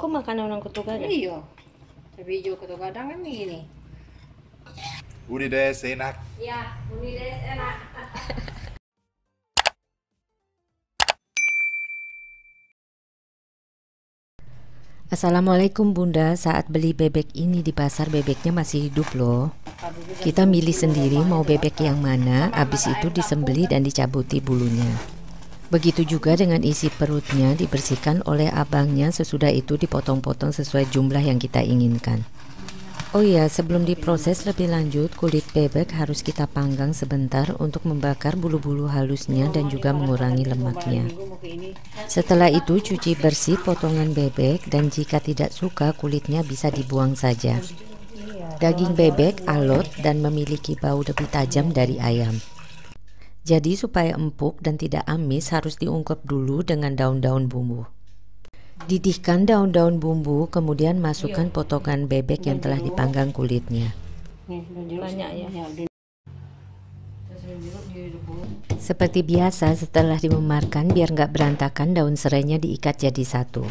Kok makanan orang Ketugadang? Iya. Cabai hijau Ketugadang kan ini. Uni des enak. Iya, Uni des enak. Assalamualaikum Bunda, saat beli bebek ini di pasar bebeknya masih hidup loh. Kita milih sendiri mau bebek yang mana, habis itu disembeli dan dicabuti bulunya. Begitu juga dengan isi perutnya dibersihkan oleh abangnya, sesudah itu dipotong-potong sesuai jumlah yang kita inginkan. Oh iya, sebelum diproses lebih lanjut, kulit bebek harus kita panggang sebentar untuk membakar bulu-bulu halusnya dan juga mengurangi lemaknya. Setelah itu cuci bersih potongan bebek dan jika tidak suka kulitnya bisa dibuang saja. Daging bebek alot dan memiliki bau lebih tajam dari ayam. Jadi supaya empuk dan tidak amis harus diungkep dulu dengan daun-daun bumbu. Didihkan daun-daun bumbu, kemudian masukkan potongan bebek yang telah dipanggang kulitnya. Banyak ya. Seperti biasa, setelah dimemarkan biar nggak berantakan, daun serainya diikat jadi satu.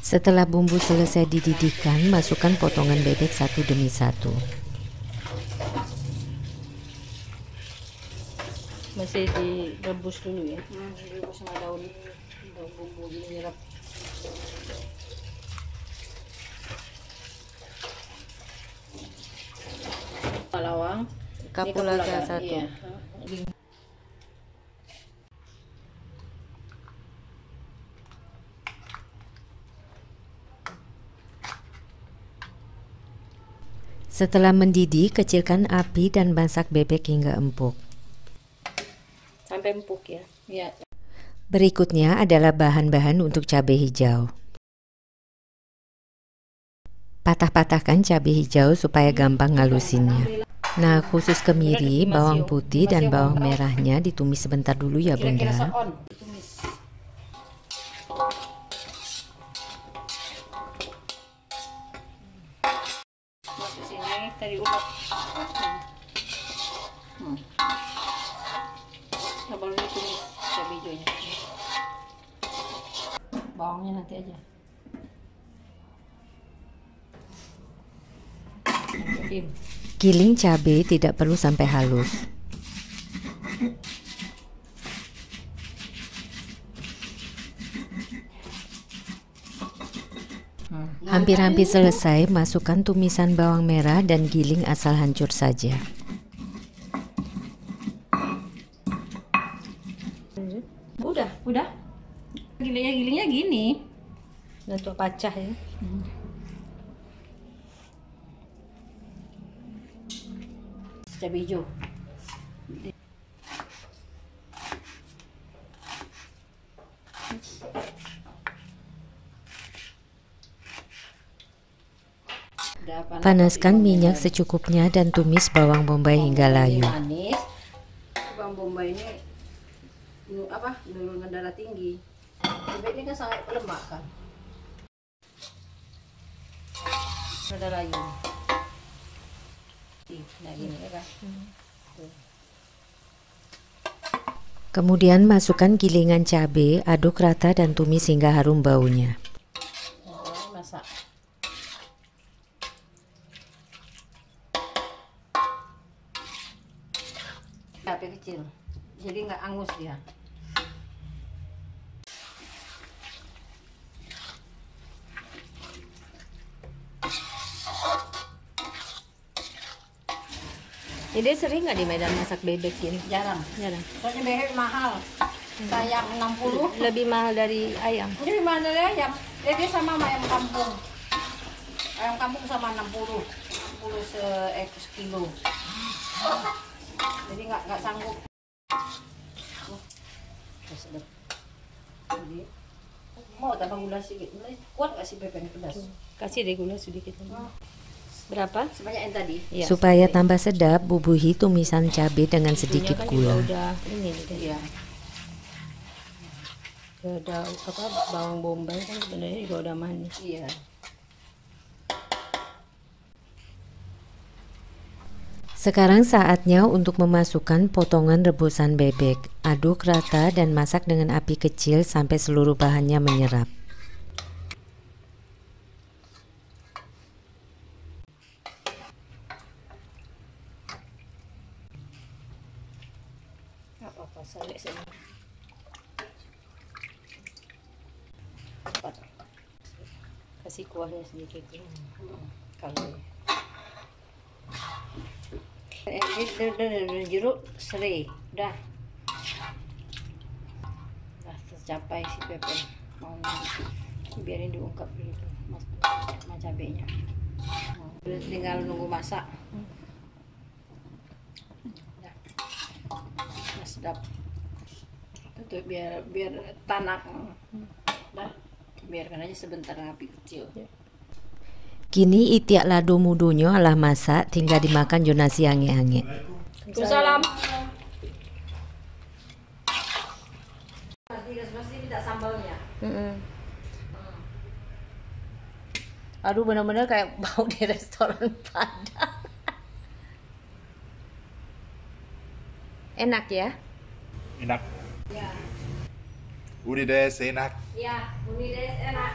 Setelah bumbu selesai dididihkan, masukkan potongan bebek satu demi satu. Masih direbus dulu ya. Direbus sama daun bumbu gini nyerap. Lawang, Kapulaga satu. Iya. Setelah mendidih, kecilkan api dan masak bebek hingga empuk. Sampai empuk ya. Iya. Berikutnya adalah bahan-bahan untuk cabai hijau. Patah-patahkan cabai hijau supaya gampang ngalusinnya. Nah, khusus kemiri, bawang putih dan bawang merahnya ditumis sebentar dulu ya Bunda. Masuk sini tadi ulek. Baru ditumis cabai hijaunya. Bawangnya nanti aja. Giling cabai tidak perlu sampai halus. Hampir-hampir selesai, masukkan tumisan bawang merah dan giling asal hancur saja. Udah. Gilingnya gini. Untuk pacah ya. Cabai hijau. Panaskan minyak secukupnya dan tumis bawang bombay hingga layu. Manis. Bawang bombay ini menurunkan darah tinggi. Bebek ini kan sangat lemak kan. Ada layu. Nah gini ya kan. Kemudian masukkan gilingan cabai, aduk rata dan tumis hingga harum baunya. Masak. Api kecil, jadi nggak angus dia. Jadi sering nggak di Medan masak bebek gini? Jarang. Soalnya bebek mahal. Sayang 60. Lebih mahal dari ayam. Ini gimana dari ayam? Dia sama ayam kampung. Ayam kampung sama 60. 60 sekilo. Jadi nggak sanggup. Sedap. Jadi mau tambah gula sedikit. Kuat nggak sih bebek pedas? Kasih deh gula sedikit. Berapa? Sebanyak yang tadi. Ya, Supaya tambah sedap, bubuhi tumisan cabai dengan bumbunya sedikit kan gula. juga udah ini deh. Iya. Udah bawang bombay kan sebenarnya juga udah manis. Iya. Sekarang saatnya untuk memasukkan potongan rebusan bebek. Aduk rata dan masak dengan api kecil sampai seluruh bahannya menyerap. Apa-apa, salik sini. Kasih kuahnya sedikit. Kalau Ini jeruk serai, dah tercapai si Pepe. Mau biarin diungkap gitu, mas cabenya. Tinggal nunggu masak. Dah, sedap. Tutup biar tanak. Dah, biarkan aja sebentar api kecil. Kini itiak lado mudonyo alah masak tinggal dimakan jo nasi ange-ange. Waalaikumsalam. Pasti minta sambalnya. Aduh, benar-benar kayak bau di restoran Padang. Enak ya? Enak. Ya, Udah deh, enak. ya, Uni Des enak.